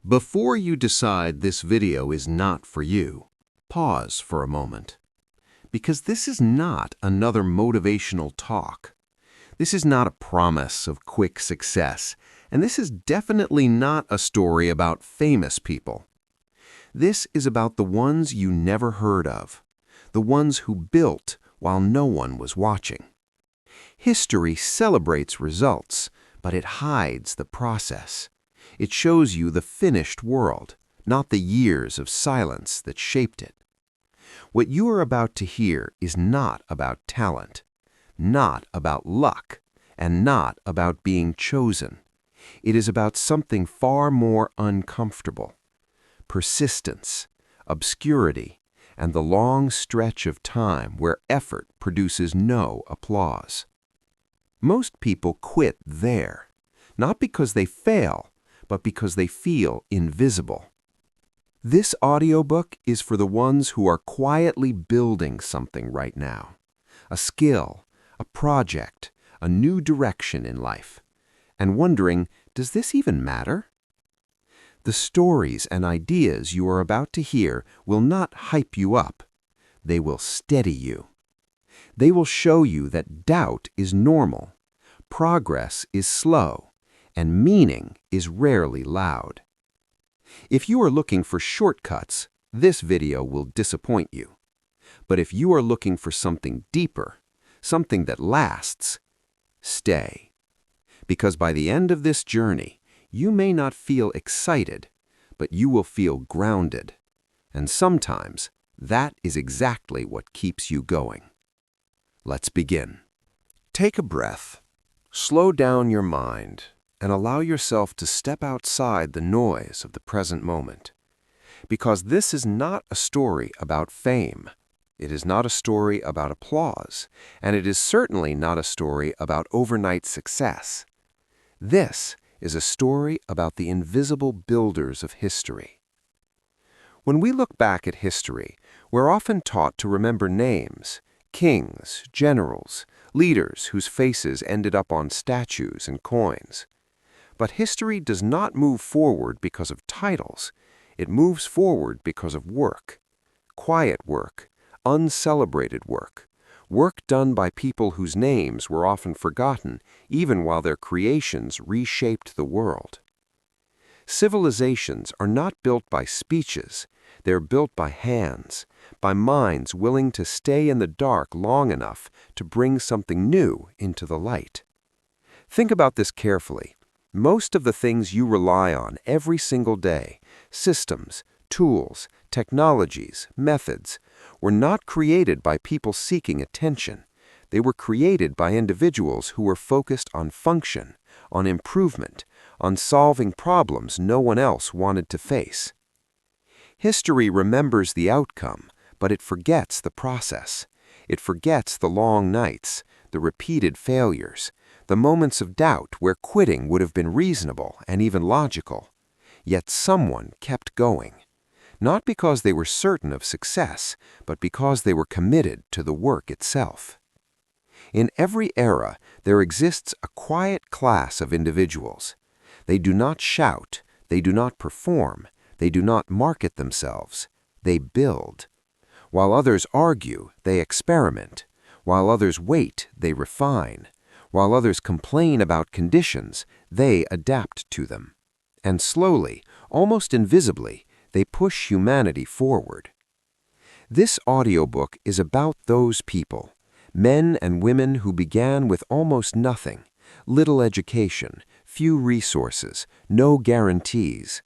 Before you decide this video is not for you, pause for a moment. Because this is not another motivational talk. This is not a promise of quick success, and this is definitely not a story about famous people. This is about the ones you never heard of, the ones who built while no one was watching. History celebrates results, but it hides the process. It shows you the finished world, not the years of silence that shaped it. What you are about to hear is not about talent, not about luck, and not about being chosen. It is about something far more uncomfortable: persistence, obscurity, and the long stretch of time where effort produces no applause. Most people quit there, not because they fail, but because they feel invisible. This audiobook is for the ones who are quietly building something right now. A skill, a project, a new direction in life. And wondering, does this even matter? The stories and ideas you are about to hear will not hype you up. They will steady you. They will show you that doubt is normal, progress is slow, and meaning is rarely loud. If you are looking for shortcuts, this video will disappoint you. But if you are looking for something deeper, something that lasts, stay. Because by the end of this journey, you may not feel excited, but you will feel grounded. And sometimes, that is exactly what keeps you going. Let's begin. Take a breath. Slow down your mind and allow yourself to step outside the noise of the present moment. Because this is not a story about fame. It is not a story about applause, and it is certainly not a story about overnight success. This is a story about the invisible builders of history. When we look back at history, we're often taught to remember names: kings, generals, leaders whose faces ended up on statues and coins. But history does not move forward because of titles. It moves forward because of work. Quiet work, uncelebrated work, work done by people whose names were often forgotten even while their creations reshaped the world. Civilizations are not built by speeches. They're built by hands, by minds willing to stay in the dark long enough to bring something new into the light. Think about this carefully. Most of the things you rely on every single day, systems, tools, technologies, methods, were not created by people seeking attention. They were created by individuals who were focused on function, on improvement, on solving problems no one else wanted to face. History remembers the outcome, but it forgets the process. It forgets the long nights, the repeated failures, the moments of doubt where quitting would have been reasonable and even logical. Yet someone kept going, not because they were certain of success, but because they were committed to the work itself. In every era, there exists a quiet class of individuals. They do not shout, they do not perform, they do not market themselves, they build. While others argue, they experiment. While others wait, they refine. While others complain about conditions, they adapt to them. And slowly, almost invisibly, they push humanity forward. This audiobook is about those people, men and women who began with almost nothing, little education, few resources, no guarantees.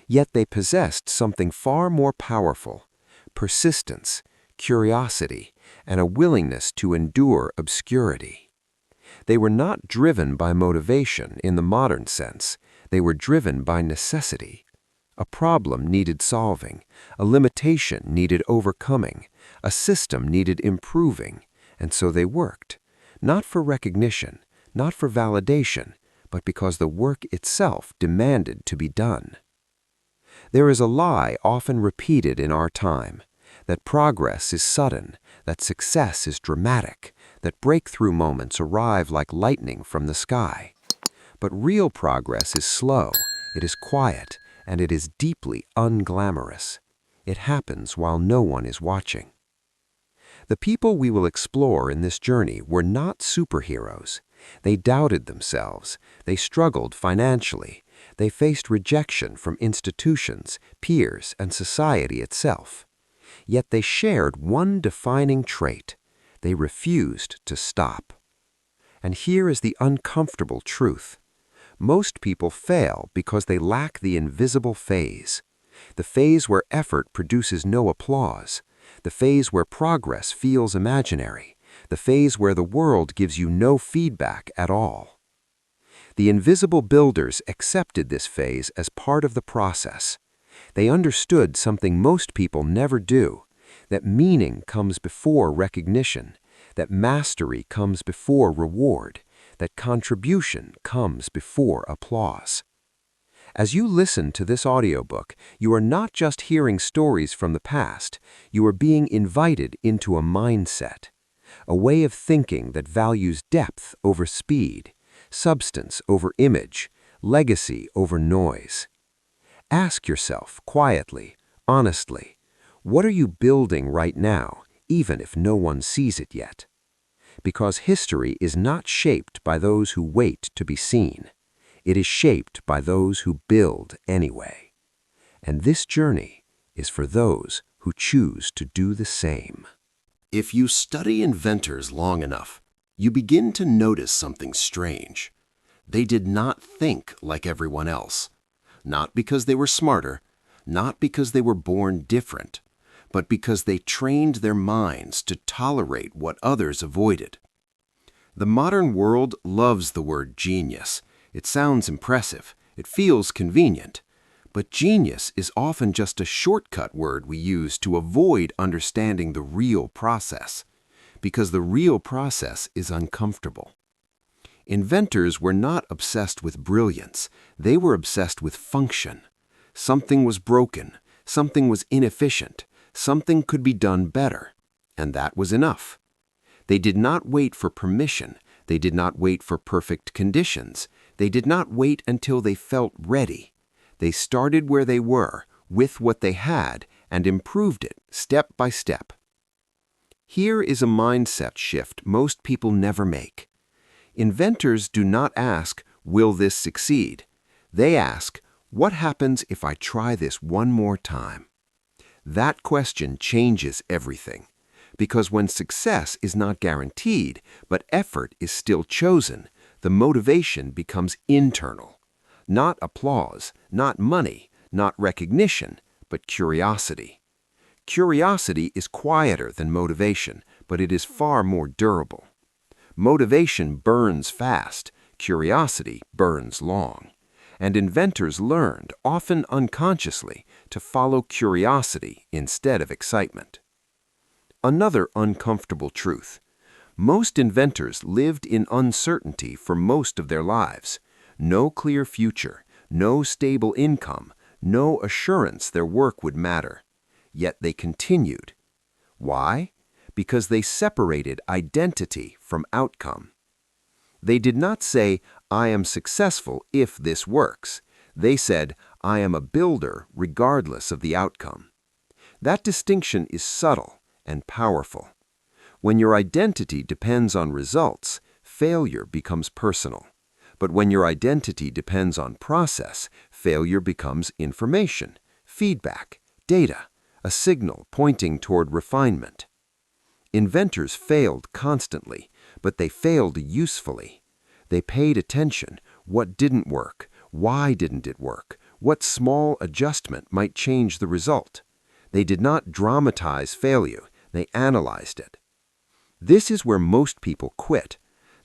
Yet they possessed something far more powerful: persistence, curiosity, and a willingness to endure obscurity. They were not driven by motivation in the modern sense. They were driven by necessity. A problem needed solving, a limitation needed overcoming, a system needed improving, and so they worked, not for recognition, not for validation, but because the work itself demanded to be done. There is a lie often repeated in our time, that progress is sudden, that success is dramatic, that breakthrough moments arrive like lightning from the sky. But real progress is slow, it is quiet, and it is deeply unglamorous. It happens while no one is watching. The people we will explore in this journey were not superheroes. They doubted themselves. They struggled financially. They faced rejection from institutions, peers, and society itself. Yet they shared one defining trait. They refused to stop. And here is the uncomfortable truth. Most people fail because they lack the invisible phase. The phase where effort produces no applause. The phase where progress feels imaginary. The phase where the world gives you no feedback at all. The invisible builders accepted this phase as part of the process. They understood something most people never do, that meaning comes before recognition, that mastery comes before reward, that contribution comes before applause. As you listen to this audiobook, you are not just hearing stories from the past, you are being invited into a mindset, a way of thinking that values depth over speed, substance over image, legacy over noise. Ask yourself quietly, honestly, what are you building right now, even if no one sees it yet? Because history is not shaped by those who wait to be seen. It is shaped by those who build anyway. And this journey is for those who choose to do the same. If you study inventors long enough, you begin to notice something strange. They did not think like everyone else. Not because they were smarter, not because they were born different, but because they trained their minds to tolerate what others avoided. The modern world loves the word genius. It sounds impressive. It feels convenient. But genius is often just a shortcut word we use to avoid understanding the real process, because the real process is uncomfortable. Inventors were not obsessed with brilliance. They were obsessed with function. Something was broken. Something was inefficient. Something could be done better. And that was enough. They did not wait for permission. They did not wait for perfect conditions. They did not wait until they felt ready. They started where they were, with what they had, and improved it step by step. Here is a mindset shift most people never make. Inventors do not ask, will this succeed? They ask, what happens if I try this one more time? That question changes everything. Because when success is not guaranteed, but effort is still chosen, the motivation becomes internal. Not applause, not money, not recognition, but curiosity. Curiosity is quieter than motivation, but it is far more durable. Motivation burns fast, curiosity burns long. And inventors learned, often unconsciously, to follow curiosity instead of excitement. Another uncomfortable truth. Most inventors lived in uncertainty for most of their lives. No clear future, no stable income, no assurance their work would matter. Yet they continued. Why? Because they separated identity from outcome. They did not say, I am successful if this works. They said, I am a builder regardless of the outcome. That distinction is subtle and powerful. When your identity depends on results, failure becomes personal. But when your identity depends on process, failure becomes information, feedback, data, a signal pointing toward refinement. Inventors failed constantly, but they failed usefully. They paid attention. What didn't work? Why didn't it work? What small adjustment might change the result? They did not dramatize failure. They analyzed it. This is where most people quit,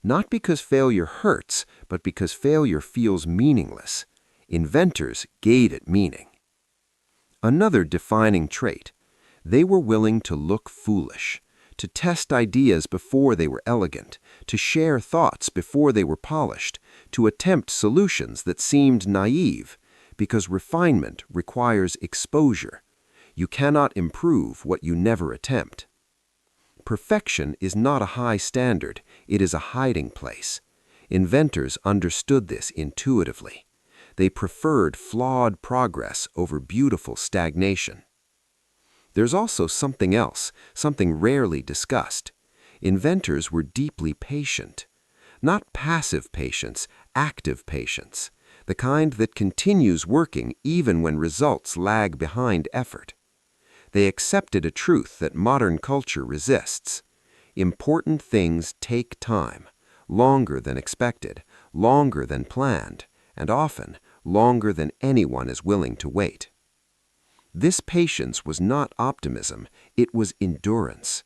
not because failure hurts, but because failure feels meaningless. Inventors gave it meaning. Another defining trait. They were willing to look foolish, to test ideas before they were elegant, to share thoughts before they were polished, to attempt solutions that seemed naive, because refinement requires exposure. You cannot improve what you never attempt. Perfection is not a high standard, it is a hiding place. Inventors understood this intuitively. They preferred flawed progress over beautiful stagnation. There's also something else, something rarely discussed. Inventors were deeply patient. Not passive patience, active patience, the kind that continues working even when results lag behind effort. They accepted a truth that modern culture resists. Important things take time, longer than expected, longer than planned, and often longer than anyone is willing to wait. This patience was not optimism, it was endurance.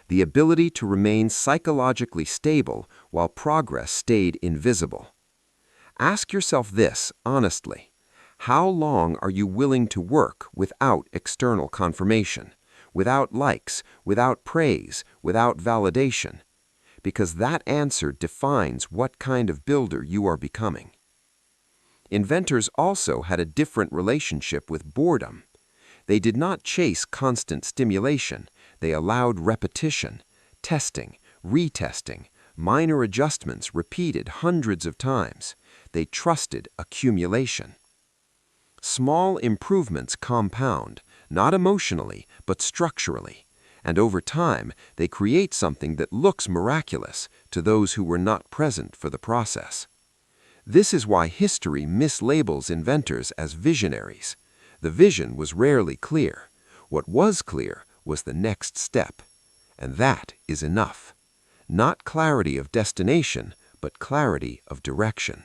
The ability to remain psychologically stable while progress stayed invisible. Ask yourself this honestly. How long are you willing to work without external confirmation, without likes, without praise, without validation? Because that answer defines what kind of builder you are becoming. Inventors also had a different relationship with boredom. They did not chase constant stimulation. They allowed repetition, testing, retesting, minor adjustments repeated hundreds of times. They trusted accumulation. Small improvements compound, not emotionally, but structurally, and over time they create something that looks miraculous to those who were not present for the process. This is why history mislabels inventors as visionaries. The vision was rarely clear. What was clear was the next step. And that is enough. Not clarity of destination, but clarity of direction.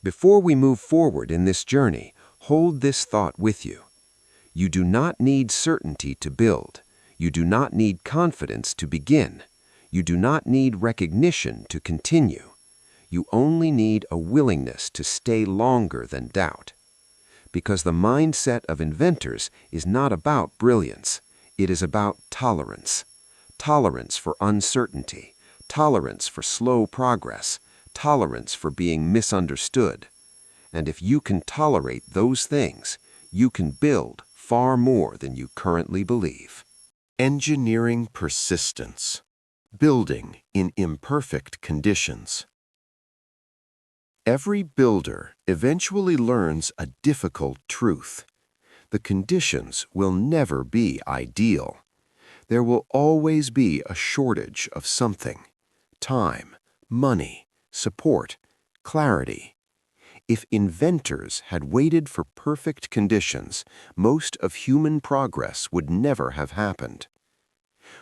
Before we move forward in this journey, hold this thought with you. You do not need certainty to build. You do not need confidence to begin. You do not need recognition to continue. You only need a willingness to stay longer than doubt. Because the mindset of inventors is not about brilliance. It is about tolerance. Tolerance for uncertainty, tolerance for slow progress, tolerance for being misunderstood. And if you can tolerate those things, you can build far more than you currently believe. Engineering persistence. Building in imperfect conditions. Every builder eventually learns a difficult truth. The conditions will never be ideal. There will always be a shortage of something: time, money, support, clarity. If inventors had waited for perfect conditions, most of human progress would never have happened.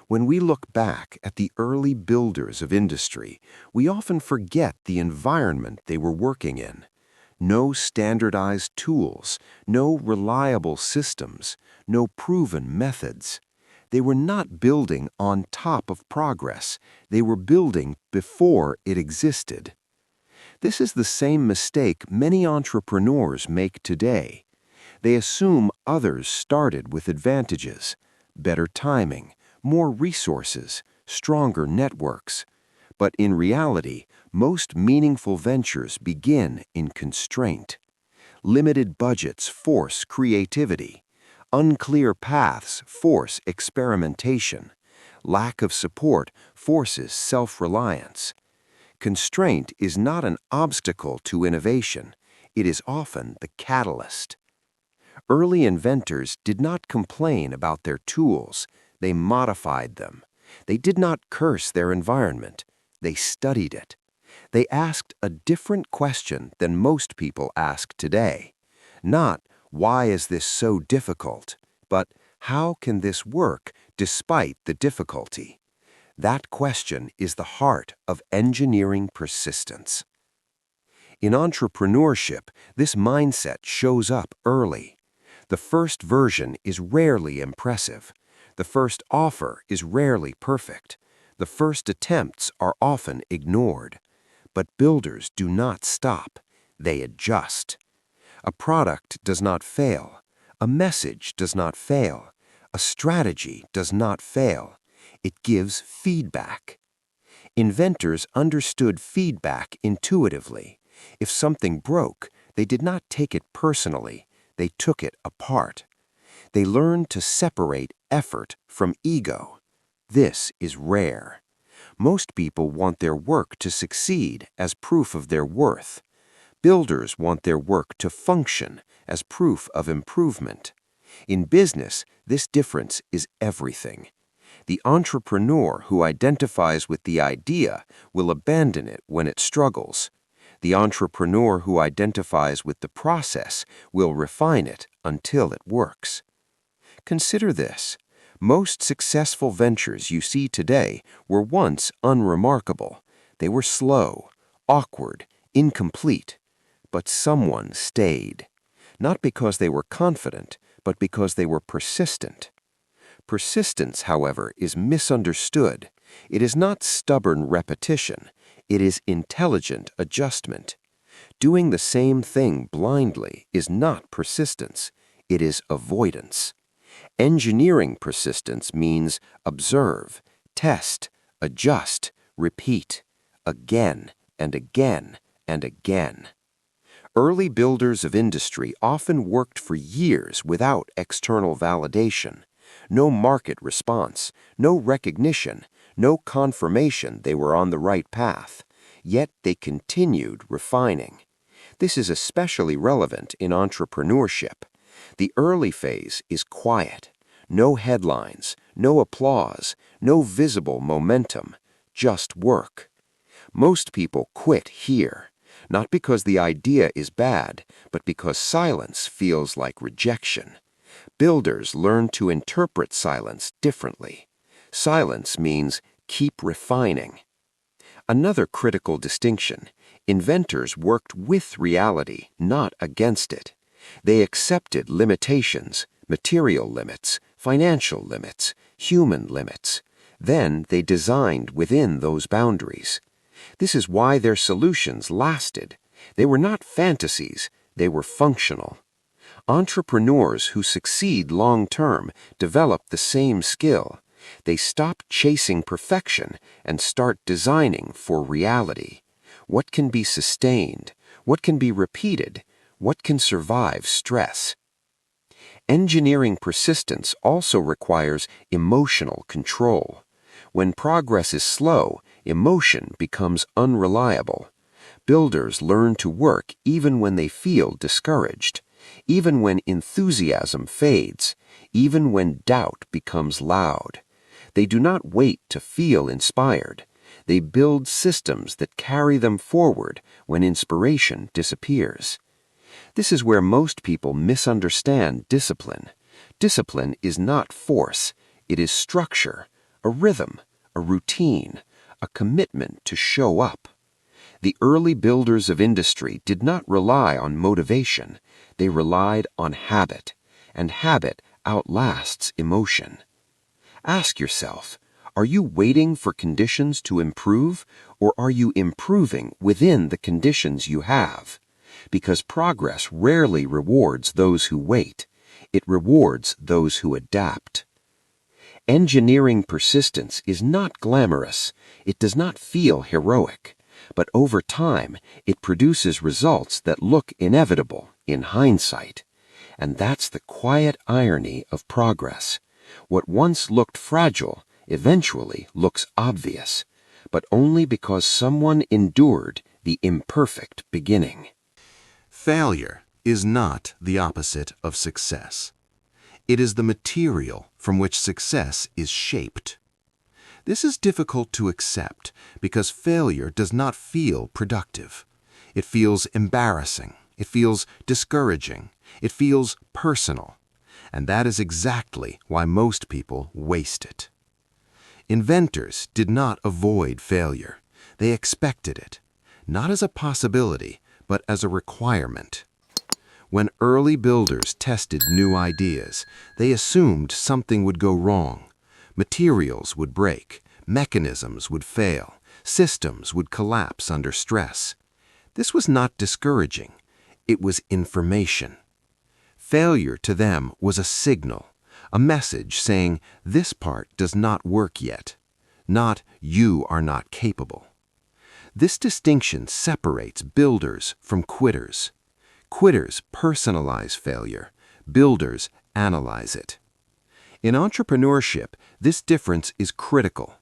When we look back at the early builders of industry, we often forget the environment they were working in. No standardized tools, no reliable systems, no proven methods. They were not building on top of progress. They were building before it existed. This is the same mistake many entrepreneurs make today. They assume others started with advantages, better timing, more resources, stronger networks. But in reality, most meaningful ventures begin in constraint. Limited budgets force creativity. Unclear paths force experimentation. Lack of support forces self-reliance. Constraint is not an obstacle to innovation. It is often the catalyst. Early inventors did not complain about their tools. They modified them. They did not curse their environment. They studied it. They asked a different question than most people ask today. Not, why is this so difficult? But, how can this work despite the difficulty? That question is the heart of engineering persistence. In entrepreneurship, this mindset shows up early. The first version is rarely impressive. The first offer is rarely perfect. The first attempts are often ignored. But builders do not stop. They adjust. A product does not fail. A message does not fail. A strategy does not fail. It gives feedback. Inventors understood feedback intuitively. If something broke, they did not take it personally. They took it apart. They learned to separate effort from ego. This is rare. Most people want their work to succeed as proof of their worth. Builders want their work to function as proof of improvement. In business, this difference is everything. The entrepreneur who identifies with the idea will abandon it when it struggles. The entrepreneur who identifies with the process will refine it until it works. Consider this. Most successful ventures you see today were once unremarkable. They were slow, awkward, incomplete. But someone stayed. Not because they were confident, but because they were persistent. Persistence, however, is misunderstood. It is not stubborn repetition. It is intelligent adjustment. Doing the same thing blindly is not persistence. It is avoidance. Engineering persistence means observe, test, adjust, repeat, again and again and again. Early builders of industry often worked for years without external validation. No market response, no recognition, no confirmation they were on the right path. Yet they continued refining. This is especially relevant in entrepreneurship. The early phase is quiet. No headlines, no applause, no visible momentum, just work. Most people quit here, not because the idea is bad, but because silence feels like rejection. Builders learn to interpret silence differently. Silence means keep refining. Another critical distinction: inventors worked with reality, not against it. They accepted limitations, material limits, financial limits, human limits. Then they designed within those boundaries. This is why their solutions lasted. They were not fantasies, they were functional. Entrepreneurs who succeed long-term develop the same skill. They stop chasing perfection and start designing for reality. What can be sustained? What can be repeated? What can survive stress? Engineering persistence also requires emotional control. When progress is slow, emotion becomes unreliable. Builders learn to work even when they feel discouraged, even when enthusiasm fades, even when doubt becomes loud. They do not wait to feel inspired. They build systems that carry them forward when inspiration disappears. This is where most people misunderstand discipline. Discipline is not force. It is structure, a rhythm, a routine, a commitment to show up. The early builders of industry did not rely on motivation. They relied on habit, and habit outlasts emotion. Ask yourself, are you waiting for conditions to improve, or are you improving within the conditions you have? Because progress rarely rewards those who wait. It rewards those who adapt. Engineering persistence is not glamorous. It does not feel heroic. But over time, it produces results that look inevitable in hindsight. And that's the quiet irony of progress. What once looked fragile eventually looks obvious, but only because someone endured the imperfect beginning. Failure is not the opposite of success. It is the material from which success is shaped. This is difficult to accept because failure does not feel productive. It feels embarrassing. It feels discouraging. It feels personal. And that is exactly why most people waste it. Inventors did not avoid failure. They expected it, not as a possibility, but as a requirement. When early builders tested new ideas, they assumed something would go wrong. Materials would break, mechanisms would fail, systems would collapse under stress. This was not discouraging. It was information. Failure to them was a signal, a message saying, this part does not work yet, not you are not capable. This distinction separates builders from quitters. Quitters personalize failure. Builders analyze it. In entrepreneurship, this difference is critical.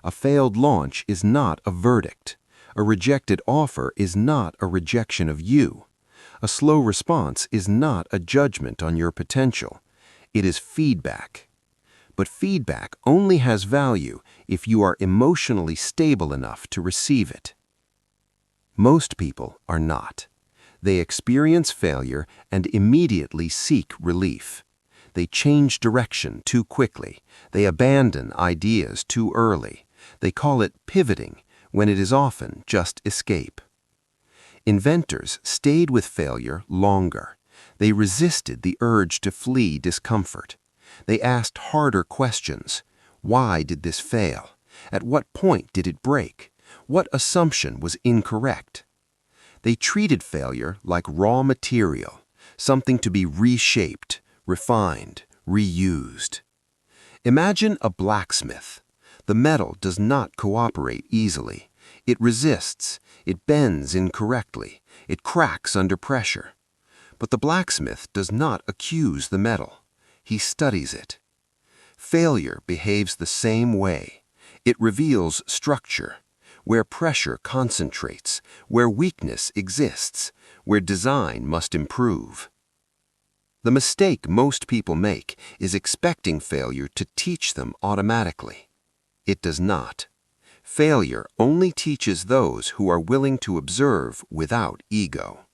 A failed launch is not a verdict. A rejected offer is not a rejection of you. A slow response is not a judgment on your potential. It is feedback. But feedback only has value if you are emotionally stable enough to receive it. Most people are not. They experience failure and immediately seek relief. They change direction too quickly. They abandon ideas too early. They call it pivoting, when it is often just escape. Inventors stayed with failure longer. They resisted the urge to flee discomfort. They asked harder questions. Why did this fail? At what point did it break? What assumption was incorrect? They treated failure like raw material, something to be reshaped, refined, reused. Imagine a blacksmith. The metal does not cooperate easily. It resists, it bends incorrectly, it cracks under pressure. But the blacksmith does not accuse the metal. He studies it. Failure behaves the same way. It reveals structure, where pressure concentrates, where weakness exists, where design must improve. The mistake most people make is expecting failure to teach them automatically. It does not. Failure only teaches those who are willing to observe without ego.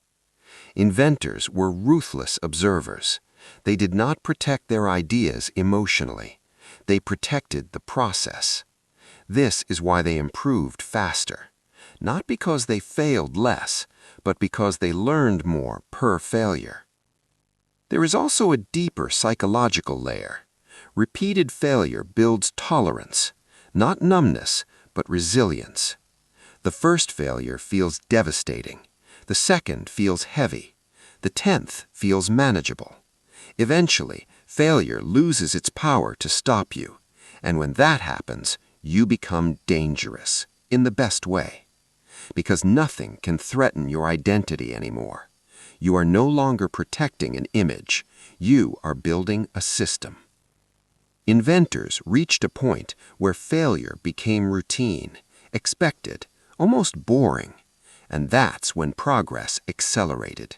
Inventors were ruthless observers. They did not protect their ideas emotionally. They protected the process. This is why they improved faster. Not because they failed less, but because they learned more per failure. There is also a deeper psychological layer. Repeated failure builds tolerance, not numbness, but resilience. The first failure feels devastating. The second feels heavy. The 10th feels manageable. Eventually, failure loses its power to stop you. And when that happens, you become dangerous, in the best way. Because nothing can threaten your identity anymore. You are no longer protecting an image. You are building a system. Inventors reached a point where failure became routine, expected, almost boring. And that's when progress accelerated.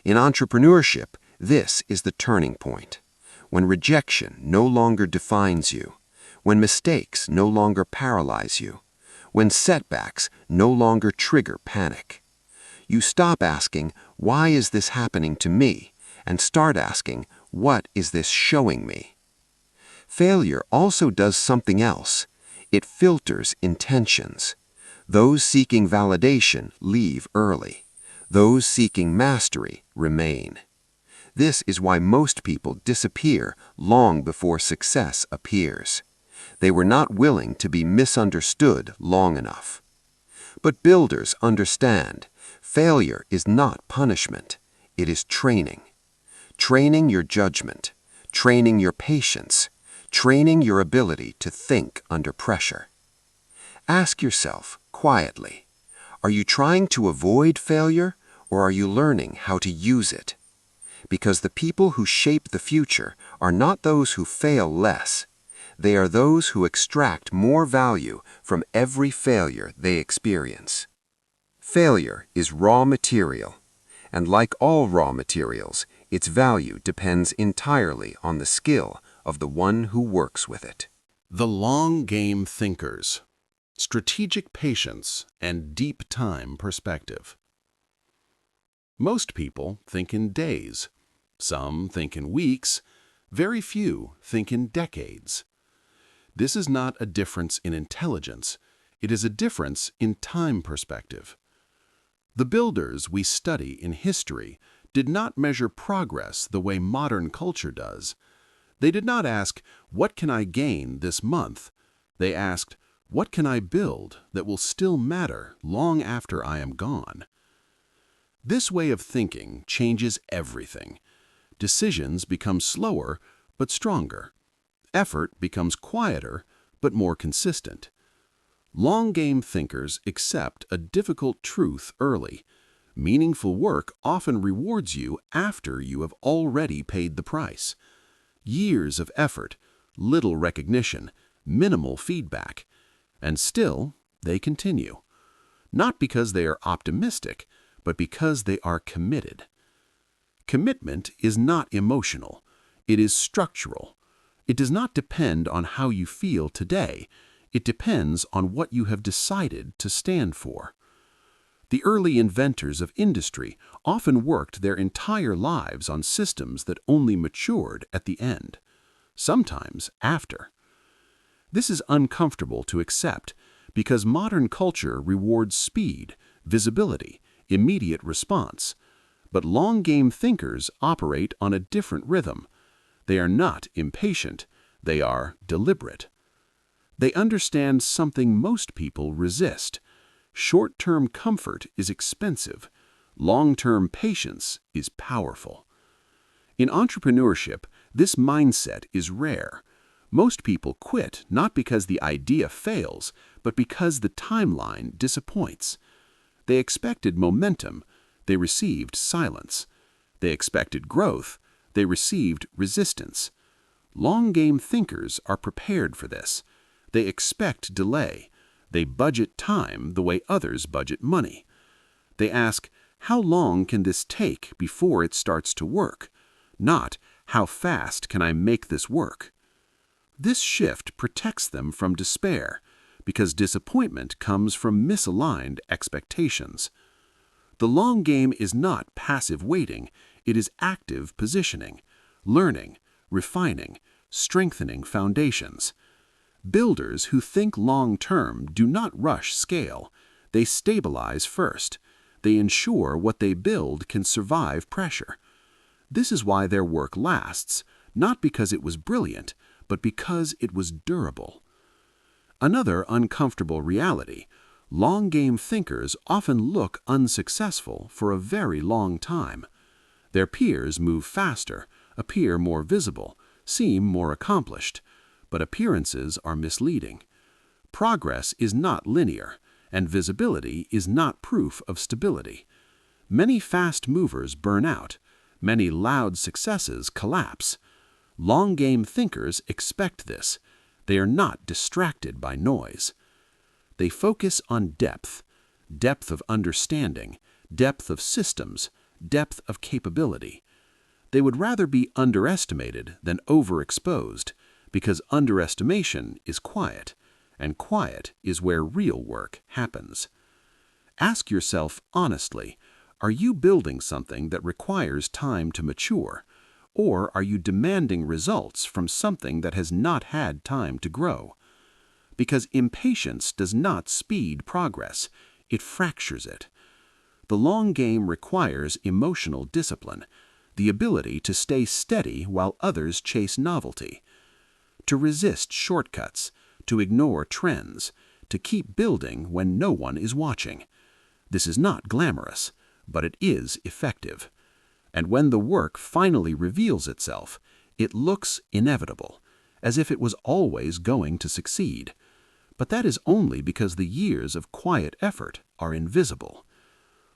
In entrepreneurship, this is the turning point. When rejection no longer defines you, when mistakes no longer paralyze you, when setbacks no longer trigger panic. You stop asking, why is this happening to me? And start asking, what is this showing me? Failure also does something else. It filters intentions. Those seeking validation leave early. Those seeking mastery remain. This is why most people disappear long before success appears. They were not willing to be misunderstood long enough. But builders understand. Failure is not punishment. It is training. Training your judgment. Training your patience. Training your ability to think under pressure. Ask yourself quietly, are you trying to avoid failure or are you learning how to use it? Because the people who shape the future are not those who fail less. They are those who extract more value from every failure they experience. Failure is raw material, and like all raw materials, its value depends entirely on the skill of the one who works with it. The long game thinkers, strategic patience, and deep time perspective. Most people think in days. Some think in weeks. Very few think in decades. This is not a difference in intelligence. It is a difference in time perspective. The builders we study in history did not measure progress the way modern culture does. They did not ask, what can I gain this month? They asked, what can I build that will still matter long after I am gone? This way of thinking changes everything. Decisions become slower but stronger. Effort becomes quieter but more consistent. Long-game thinkers accept a difficult truth early. Meaningful work often rewards you after you have already paid the price. Years of effort, little recognition, minimal feedback, and still they continue. not because they are optimistic, but because they are committed. Commitment is not emotional. It is structural. It does not depend on how you feel today. It depends on what you have decided to stand for. The early inventors of industry often worked their entire lives on systems that only matured at the end, sometimes after. This is uncomfortable to accept because modern culture rewards speed, visibility, immediate response. But long-game thinkers operate on a different rhythm. They are not impatient. They are deliberate. They understand something most people resist. Short-term comfort is expensive. Long-term patience is powerful. In entrepreneurship, this mindset is rare. Most people quit not because the idea fails, but because the timeline disappoints. They expected momentum. They received silence. They expected growth. They received resistance. Long-game thinkers are prepared for this. They expect delay. They budget time the way others budget money. They ask, how long can this take before it starts to work? Not, how fast can I make this work? This shift protects them from despair, because disappointment comes from misaligned expectations. The long game is not passive waiting, it is active positioning, learning, refining, strengthening foundations. Builders who think long-term do not rush scale. They stabilize first. They ensure what they build can survive pressure. This is why their work lasts, not because it was brilliant, but because it was durable. Another uncomfortable reality: long-game thinkers often look unsuccessful for a very long time. Their peers move faster, appear more visible, seem more accomplished, but appearances are misleading. Progress is not linear, and visibility is not proof of stability. Many fast movers burn out. Many loud successes collapse. Long-game thinkers expect this. They are not distracted by noise. They focus on depth, depth of understanding, depth of systems, depth of capability. They would rather be underestimated than overexposed, because underestimation is quiet, and quiet is where real work happens. Ask yourself honestly, are you building something that requires time to mature? Or are you demanding results from something that has not had time to grow? Because impatience does not speed progress, it fractures it. The long game requires emotional discipline, the ability to stay steady while others chase novelty, to resist shortcuts, to ignore trends, to keep building when no one is watching. This is not glamorous, but it is effective. And when the work finally reveals itself, it looks inevitable, as if it was always going to succeed. But that is only because the years of quiet effort are invisible.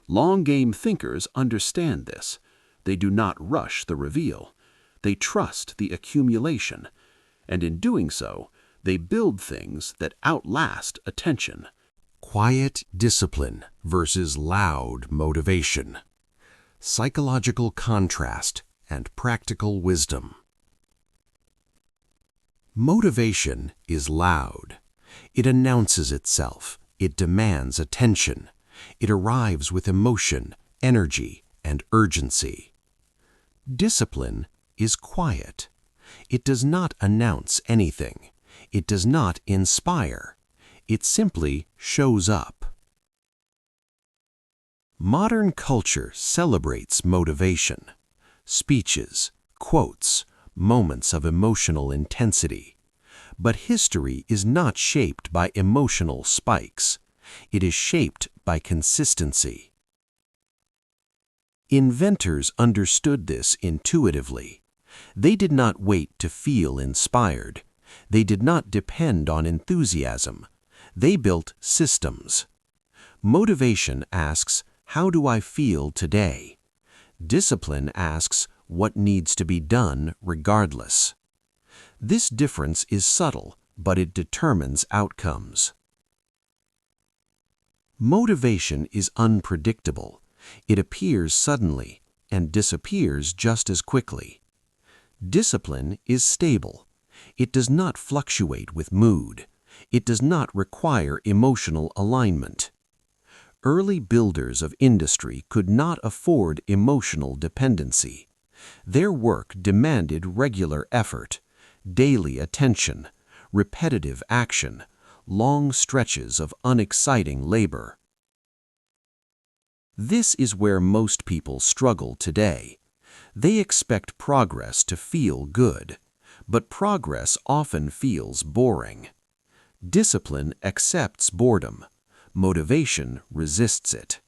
Long-game thinkers understand this. They do not rush the reveal. They trust the accumulation. And in doing so, they build things that outlast attention. Quiet discipline versus loud motivation. Psychological contrast and practical wisdom. Motivation is loud. It announces itself. It demands attention. It arrives with emotion, energy, and urgency. Discipline is quiet. It does not announce anything. It does not inspire. It simply shows up. Modern culture celebrates motivation. Speeches, quotes, moments of emotional intensity. But history is not shaped by emotional spikes. It is shaped by consistency. Inventors understood this intuitively. They did not wait to feel inspired. They did not depend on enthusiasm. They built systems. Motivation asks, how do I feel today? Discipline asks, what needs to be done regardless? This difference is subtle, but it determines outcomes. Motivation is unpredictable. It appears suddenly and disappears just as quickly. Discipline is stable. It does not fluctuate with mood. It does not require emotional alignment. Early builders of industry could not afford emotional dependency. Their work demanded regular effort, daily attention, repetitive action, long stretches of unexciting labor. This is where most people struggle today. They expect progress to feel good, but progress often feels boring. Discipline accepts boredom. Motivation resists it.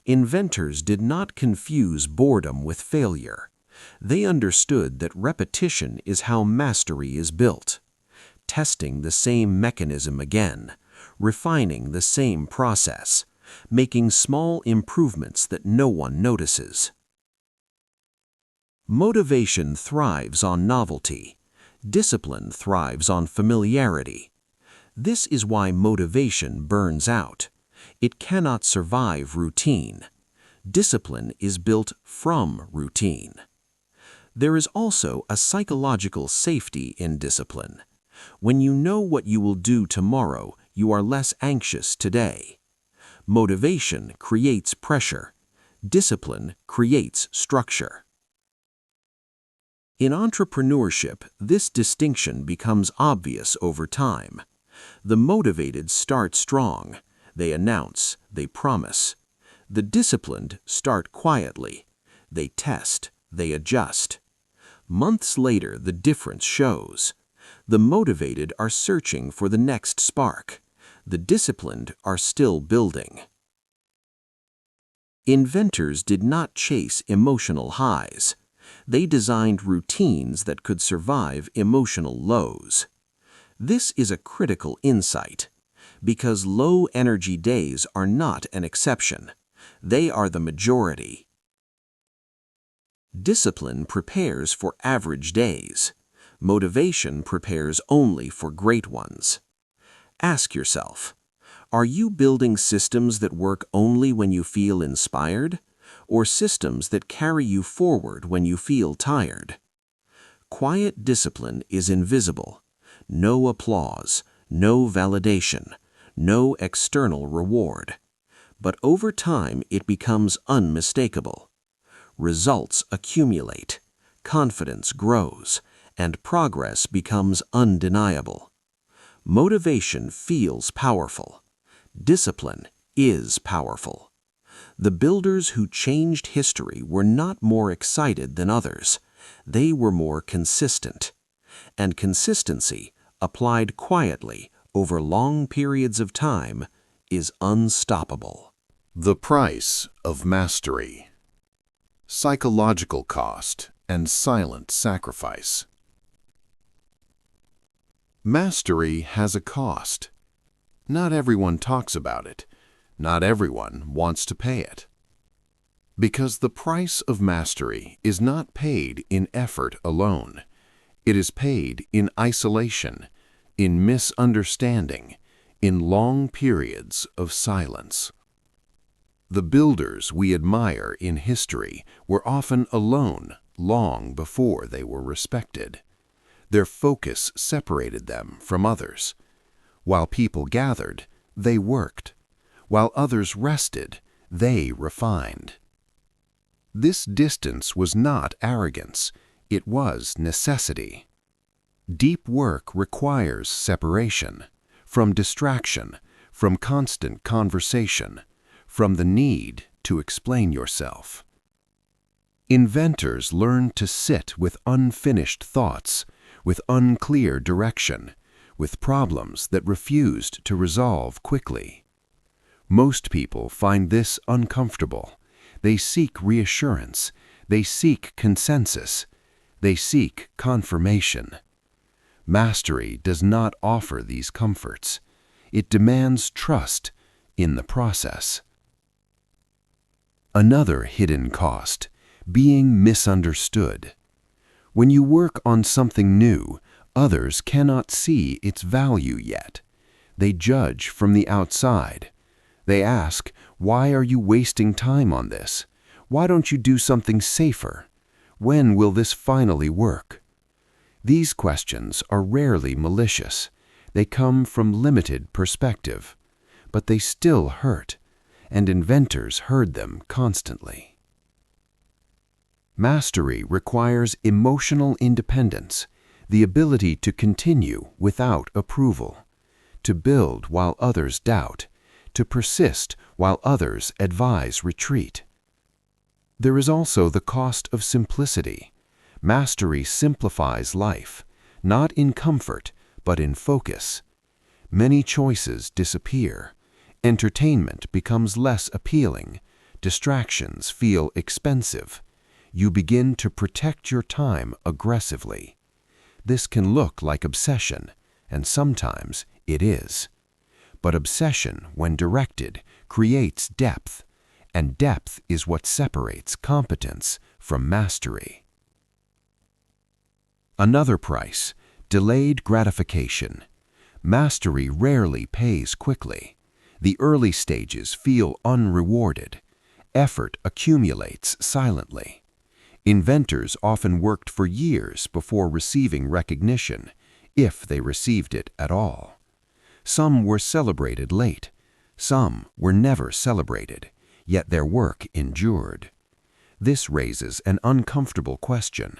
Inventors did not confuse boredom with failure. They understood that repetition is how mastery is built. Testing the same mechanism again, refining the same process, making small improvements that no one notices. Motivation thrives on novelty. Discipline thrives on familiarity. This is why motivation burns out. It cannot survive routine. Discipline is built from routine. There is also a psychological safety in discipline. When you know what you will do tomorrow, you are less anxious today. Motivation creates pressure. Discipline creates structure. In entrepreneurship, this distinction becomes obvious over time. The motivated start strong. They announce, they promise. The disciplined start quietly. They test, they adjust. Months later, the difference shows. The motivated are searching for the next spark. The disciplined are still building. Inventors did not chase emotional highs. They designed routines that could survive emotional lows. This is a critical insight, because low-energy days are not an exception. They are the majority. Discipline prepares for average days. Motivation prepares only for great ones. Ask yourself, are you building systems that work only when you feel inspired, or systems that carry you forward when you feel tired? Quiet discipline is invisible. No applause, no validation, no external reward. But over time, it becomes unmistakable. Results accumulate, confidence grows, and progress becomes undeniable. Motivation feels powerful. Discipline is powerful. The builders who changed history were not more excited than others. They were more consistent. And consistency, applied quietly over long periods of time, is unstoppable. The price of mastery. Psychological cost and silent sacrifice. Mastery has a cost. Not everyone talks about it. Not everyone wants to pay it. Because the price of mastery is not paid in effort alone. It is paid in isolation, in misunderstanding, in long periods of silence. The builders we admire in history were often alone long before they were respected. Their focus separated them from others. While people gathered, they worked. While others rested, they refined. This distance was not arrogance, it was necessity. Deep work requires separation from distraction, from constant conversation, from the need to explain yourself. Inventors learned to sit with unfinished thoughts, with unclear direction, with problems that refused to resolve quickly. Most people find this uncomfortable. They seek reassurance. They seek consensus. They seek confirmation. Mastery does not offer these comforts. It demands trust in the process. Another hidden cost, being misunderstood. When you work on something new, others cannot see its value yet. They judge from the outside. They ask, "Why are you wasting time on this? Why don't you do something safer? When will this finally work?" These questions are rarely malicious. They come from limited perspective, but they still hurt, and inventors heard them constantly. Mastery requires emotional independence, the ability to continue without approval, to build while others doubt, to persist while others advise retreat. There is also the cost of simplicity. Mastery simplifies life, not in comfort, but in focus. Many choices disappear. Entertainment becomes less appealing. Distractions feel expensive. You begin to protect your time aggressively. This can look like obsession, and sometimes it is. But obsession, when directed, creates depth, and depth is what separates competence from mastery. Another price, delayed gratification. Mastery rarely pays quickly. The early stages feel unrewarded. Effort accumulates silently. Inventors often worked for years before receiving recognition, if they received it at all. Some were celebrated late. Some were never celebrated, yet their work endured. This raises an uncomfortable question.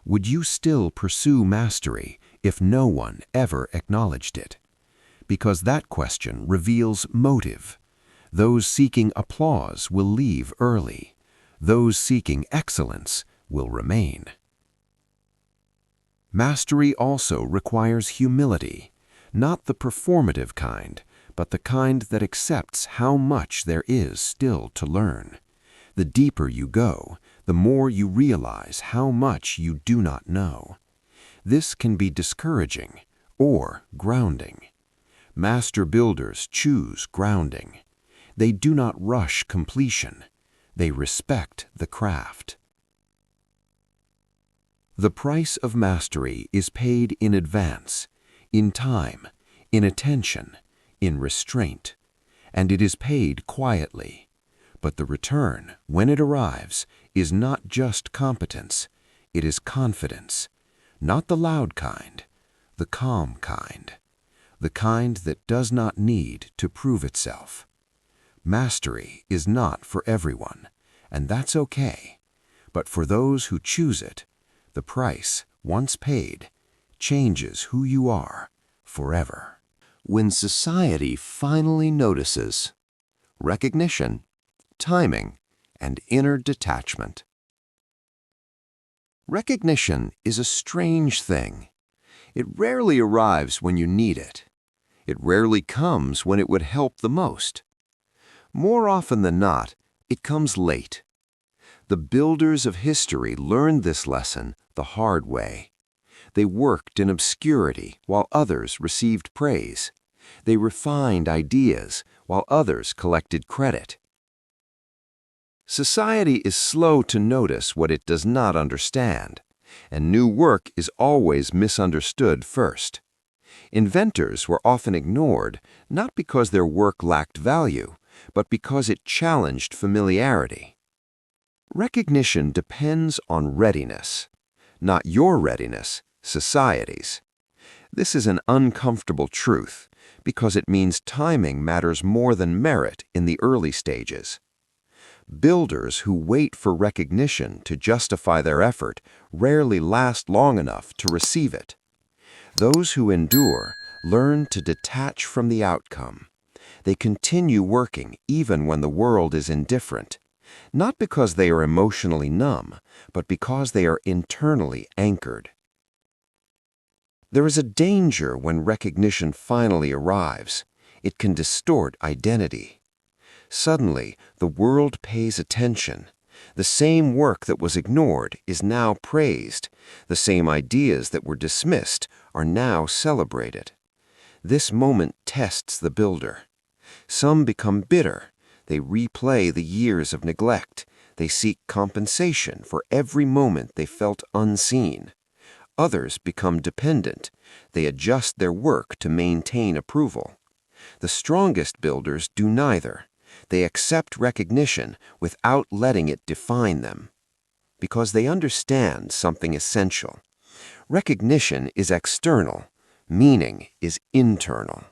Would you still pursue mastery if no one ever acknowledged it? Because that question reveals motive. Those seeking applause will leave early. Those seeking excellence will remain. Mastery also requires humility, not the performative kind, but the kind that accepts how much there is still to learn. The deeper you go, the more you realize how much you do not know. This can be discouraging or grounding. Master builders choose grounding. They do not rush completion. They respect the craft. The price of mastery is paid in advance, in time, in attention, in restraint, and it is paid quietly. But the return, when it arrives, is not just competence, it is confidence, not the loud kind, the calm kind, the kind that does not need to prove itself. Mastery is not for everyone, and that's okay. But for those who choose it, the price, once paid, changes who you are forever. When society finally notices recognition, timing, and inner detachment. Recognition is a strange thing. It rarely arrives when you need it. It rarely comes when it would help the most. More often than not, it comes late. The builders of history learned this lesson the hard way. They worked in obscurity while others received praise. They refined ideas while others collected credit. Society is slow to notice what it does not understand, and new work is always misunderstood first. Inventors were often ignored, not because their work lacked value, but because it challenged familiarity. Recognition depends on readiness, not your readiness, society's. This is an uncomfortable truth, because it means timing matters more than merit in the early stages. Builders who wait for recognition to justify their effort rarely last long enough to receive it. Those who endure learn to detach from the outcome. They continue working even when the world is indifferent, not because they are emotionally numb, but because they are internally anchored. There is a danger when recognition finally arrives. It can distort identity. Suddenly, the world pays attention. The same work that was ignored is now praised. The same ideas that were dismissed are now celebrated. This moment tests the builder. Some become bitter. They replay the years of neglect. They seek compensation for every moment they felt unseen. Others become dependent. They adjust their work to maintain approval. The strongest builders do neither. They accept recognition without letting it define them, because they understand something essential. Recognition is external, meaning is internal.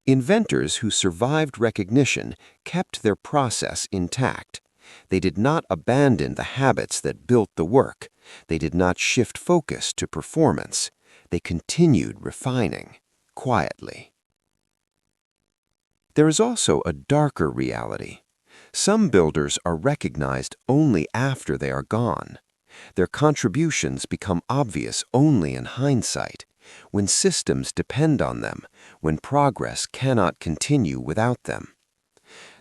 Inventors who survived recognition kept their process intact. They did not abandon the habits that built the work. They did not shift focus to performance. They continued refining, quietly. There is also a darker reality. Some builders are recognized only after they are gone. Their contributions become obvious only in hindsight, when systems depend on them, when progress cannot continue without them.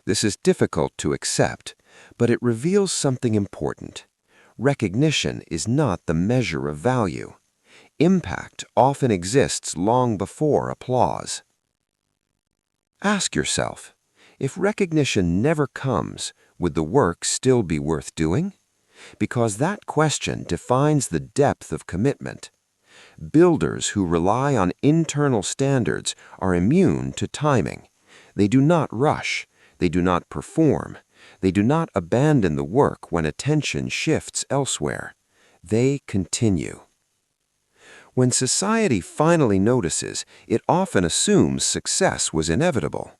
This is difficult to accept, but it reveals something important. Recognition is not the measure of value. Impact often exists long before applause. Ask yourself, if recognition never comes, would the work still be worth doing? Because that question defines the depth of commitment. Builders who rely on internal standards are immune to timing. They do not rush. They do not perform. They do not abandon the work when attention shifts elsewhere. They continue. When society finally notices, it often assumes success was inevitable.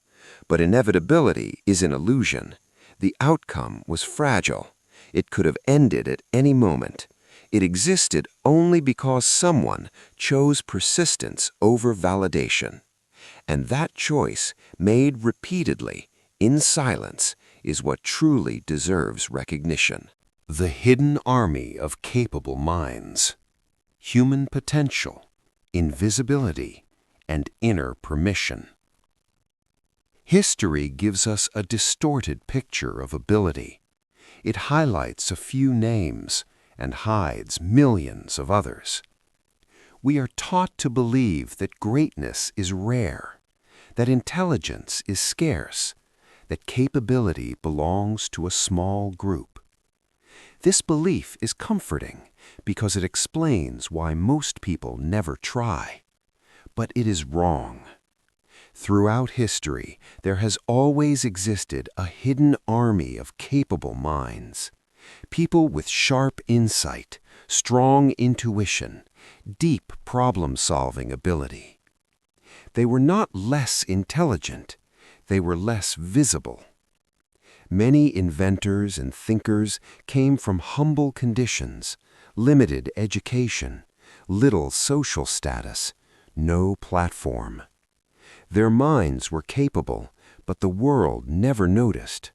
But inevitability is an illusion. The outcome was fragile. It could have ended at any moment. It existed only because someone chose persistence over validation. And that choice, made repeatedly, in silence, is what truly deserves recognition. The hidden army of capable minds. Human potential, invisibility, and inner permission. History gives us a distorted picture of ability. It highlights a few names and hides millions of others. We are taught to believe that greatness is rare, that intelligence is scarce, that capability belongs to a small group. This belief is comforting because it explains why most people never try. But it is wrong. Throughout history, there has always existed a hidden army of capable minds. People with sharp insight, strong intuition, deep problem-solving ability. They were not less intelligent. They were less visible. Many inventors and thinkers came from humble conditions, limited education, little social status, no platform. Their minds were capable, but the world never noticed.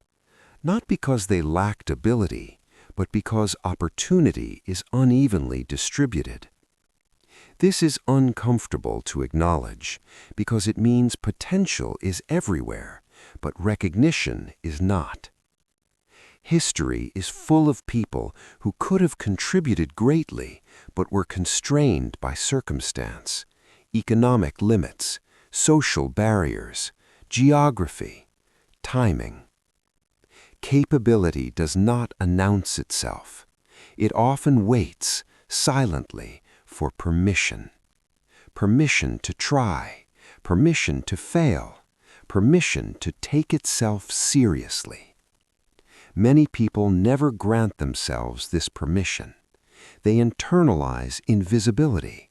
Not because they lacked ability, but because opportunity is unevenly distributed. This is uncomfortable to acknowledge because it means potential is everywhere, but recognition is not. History is full of people who could have contributed greatly, but were constrained by circumstance, economic limits, social barriers, geography, timing. Capability does not announce itself. It often waits, silently, for permission. Permission to try, permission to fail, permission to take itself seriously. Many people never grant themselves this permission. They internalize invisibility.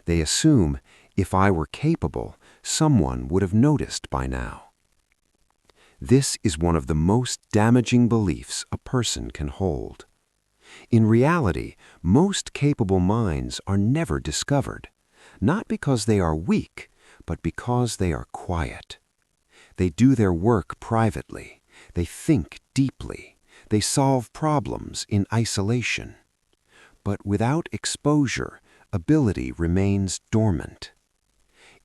They assume, if I were capable, someone would have noticed by now. This is one of the most damaging beliefs a person can hold. In reality, most capable minds are never discovered, not because they are weak, but because they are quiet. They do their work privately. They think deeply. They solve problems in isolation. But without exposure, ability remains dormant.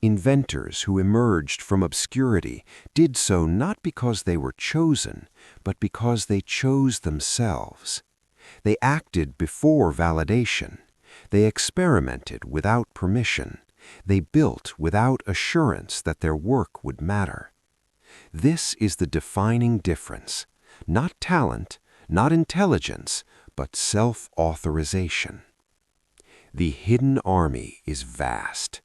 Inventors who emerged from obscurity did so not because they were chosen, but because they chose themselves. They acted before validation. They experimented without permission. They built without assurance that their work would matter. This is the defining difference. Not talent, not intelligence, but self-authorization. The hidden army is vast.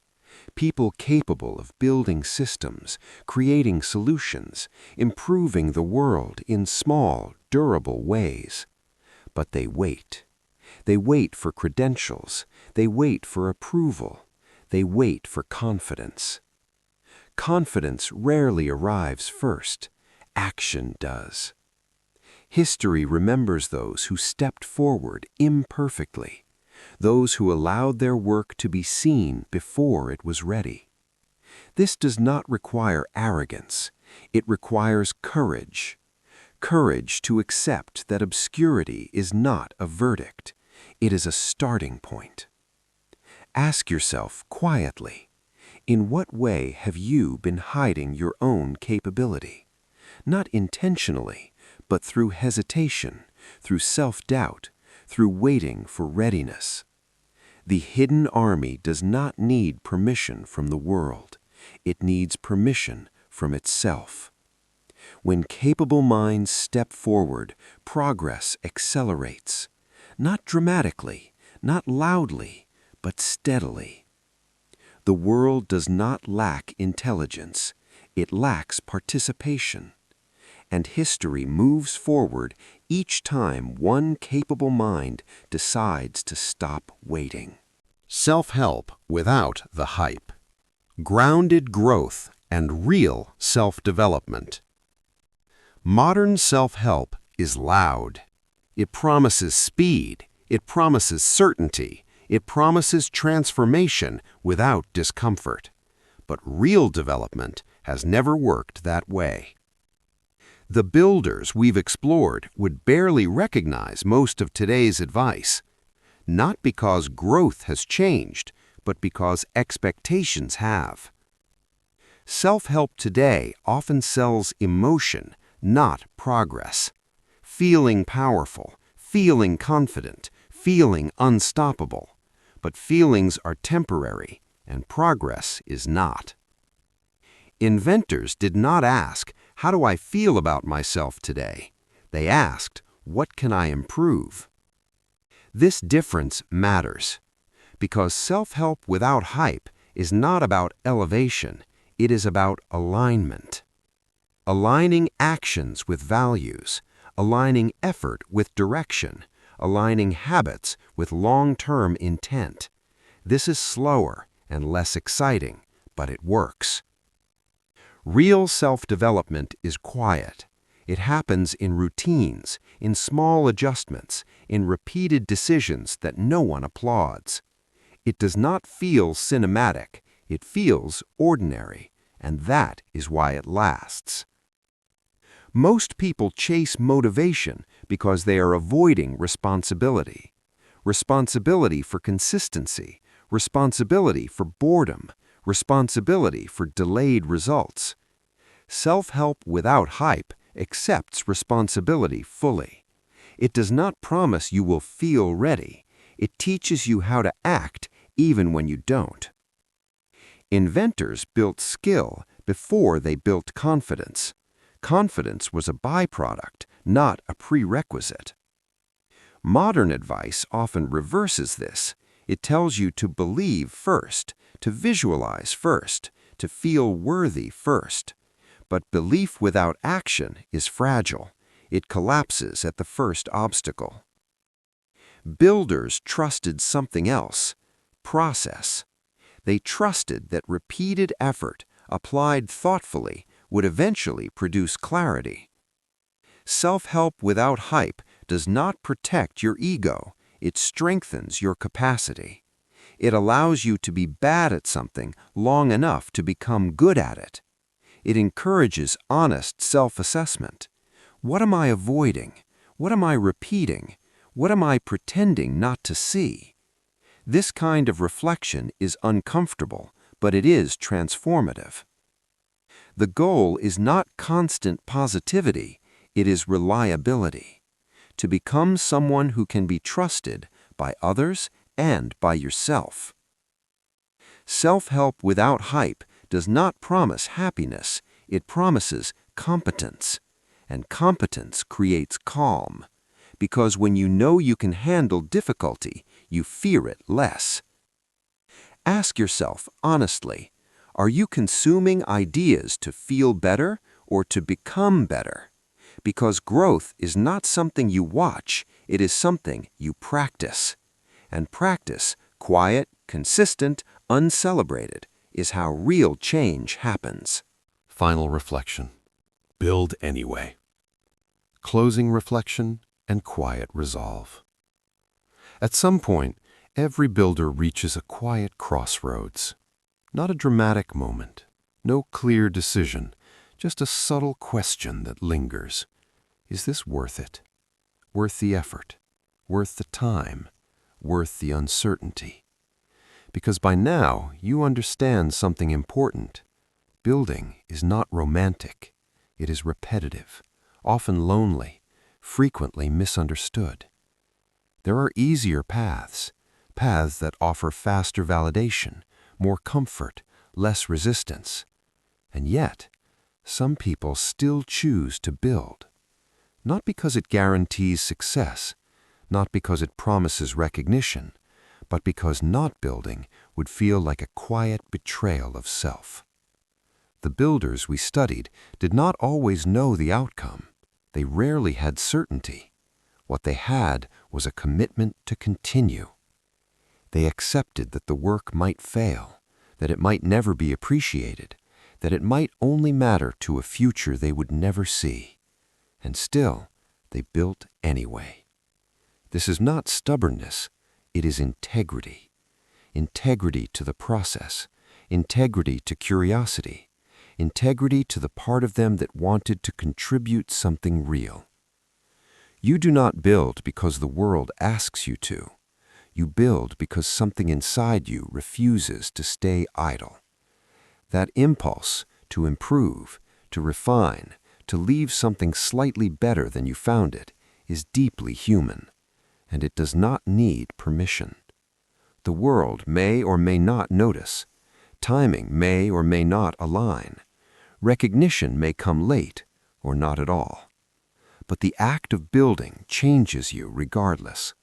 people capable of building systems, creating solutions, improving the world in small, durable ways. But they wait. They wait for credentials. They wait for approval. They wait for confidence. Confidence rarely arrives first. Action does. History remembers those who stepped forward imperfectly, those who allowed their work to be seen before it was ready. This does not require arrogance. It requires courage. Courage to accept that obscurity is not a verdict. It is a starting point. Ask yourself quietly, in what way have you been hiding your own capability? Not intentionally, but through hesitation, through self-doubt, through waiting for readiness. The hidden army does not need permission from the world. It needs permission from itself. When capable minds step forward, progress accelerates. Not dramatically, not loudly, but steadily. The world does not lack intelligence. It lacks participation. And history moves forward each time one capable mind decides to stop waiting. Self-help without the hype. Grounded growth and real self-development. Modern self-help is loud. It promises speed. It promises certainty. It promises transformation without discomfort. But real development has never worked that way. The builders we've explored would barely recognize most of today's advice, not because growth has changed, but because expectations have. Self-help today often sells emotion, not progress. Feeling powerful, feeling confident, feeling unstoppable. But feelings are temporary, and progress is not. Inventors did not ask, "How do I feel about myself today?" They asked, "What can I improve?" This difference matters, because self-help without hype is not about elevation, it is about alignment. Aligning actions with values, aligning effort with direction, aligning habits with long-term intent. This is slower and less exciting, but it works. Real self-development is quiet. It happens in routines, in small adjustments, in repeated decisions that no one applauds. It does not feel cinematic. It feels ordinary, and that is why it lasts. Most people chase motivation because they are avoiding responsibility. Responsibility for consistency, responsibility for boredom, responsibility for delayed results. Self-help without hype accepts responsibility fully. It does not promise you will feel ready. It teaches you how to act even when you don't. Inventors built skill before they built confidence. Confidence was a byproduct, not a prerequisite. Modern advice often reverses this. It tells you to believe first, to visualize first, to feel worthy first. But belief without action is fragile. It collapses at the first obstacle. Builders trusted something else, process. They trusted that repeated effort, applied thoughtfully, would eventually produce clarity. Self-help without hype does not protect your ego. It strengthens your capacity. It allows you to be bad at something long enough to become good at it. It encourages honest self-assessment. What am I avoiding? What am I repeating? What am I pretending not to see? This kind of reflection is uncomfortable, but it is transformative. The goal is not constant positivity, it is reliability. To become someone who can be trusted by others and by yourself. Self-help without hype does not promise happiness, it promises competence. And competence creates calm, because when you know you can handle difficulty, you fear it less. Ask yourself honestly, are you consuming ideas to feel better or to become better? Because growth is not something you watch, it is something you practice. And practice, quiet, consistent, uncelebrated, is how real change happens. Final reflection. Build anyway. Closing reflection and quiet resolve. At some point, every builder reaches a quiet crossroads. Not a dramatic moment, no clear decision, just a subtle question that lingers. Is this worth it? Worth the effort? Worth the time? Worth the uncertainty? Because by now, you understand something important. Building is not romantic. It is repetitive, often lonely, frequently misunderstood. There are easier paths that offer faster validation, more comfort, less resistance. And yet, some people still choose to build. Not because it guarantees success, not because it promises recognition, but because not building would feel like a quiet betrayal of self. The builders we studied did not always know the outcome. They rarely had certainty. What they had was a commitment to continue. They accepted that the work might fail, that it might never be appreciated, that it might only matter to a future they would never see. And still, they built anyway. This is not stubbornness, it is integrity. Integrity to the process, integrity to curiosity, integrity to the part of them that wanted to contribute something real. You do not build because the world asks you to. You build because something inside you refuses to stay idle. That impulse to improve, to refine, to leave something slightly better than you found it is deeply human, and it does not need permission. The world may or may not notice. Timing may or may not align. Recognition may come late or not at all. But the act of building changes you regardless.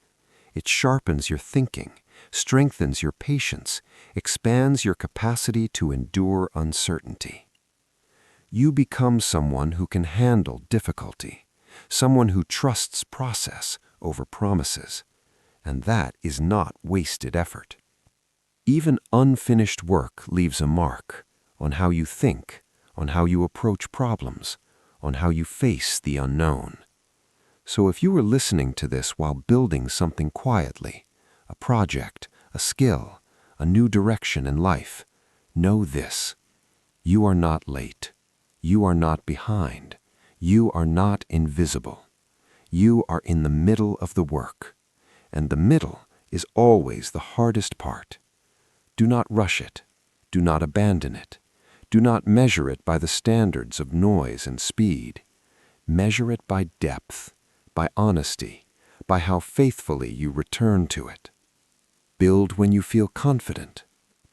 It sharpens your thinking, strengthens your patience, expands your capacity to endure uncertainty. You become someone who can handle difficulty, someone who trusts process over promises, and that is not wasted effort. Even unfinished work leaves a mark on how you think, on how you approach problems, on how you face the unknown. So if you are listening to this while building something quietly, a project, a skill, a new direction in life, know this: you are not late. You are not behind. You are not invisible. You are in the middle of the work, and the middle is always the hardest part. Do not rush it. Do not abandon it. Do not measure it by the standards of noise and speed. Measure it by depth, by honesty, by how faithfully you return to it. Build when you feel confident.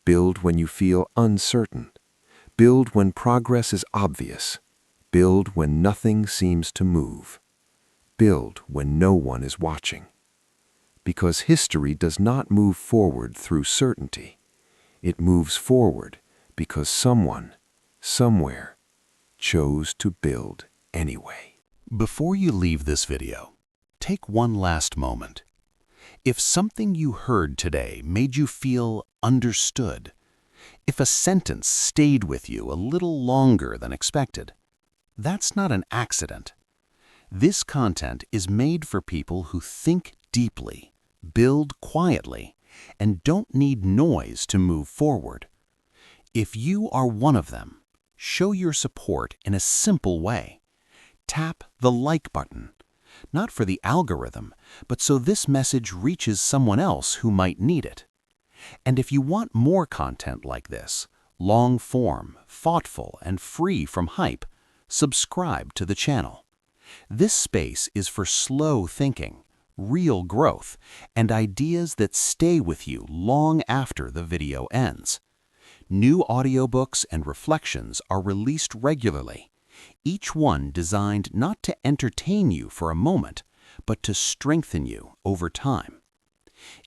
Build when you feel uncertain. Build when progress is obvious. Build when nothing seems to move. Build when no one is watching. Because history does not move forward through certainty. It moves forward because someone, somewhere, chose to build anyway. Before you leave this video, take one last moment. If something you heard today made you feel understood, if a sentence stayed with you a little longer than expected, that's not an accident. This content is made for people who think deeply, build quietly, and don't need noise to move forward. If you are one of them, show your support in a simple way. Tap the like button, not for the algorithm, but so this message reaches someone else who might need it. And if you want more content like this, long form, thoughtful, and free from hype, subscribe to the channel. This space is for slow thinking, real growth, and ideas that stay with you long after the video ends. New audiobooks and reflections are released regularly, each one designed not to entertain you for a moment, but to strengthen you over time.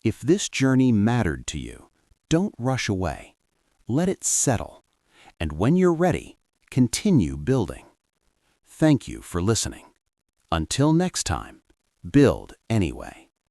If this journey mattered to you, Don't rush away. Let it settle. And when you're ready, continue building. Thank you for listening. Until next time, build anyway.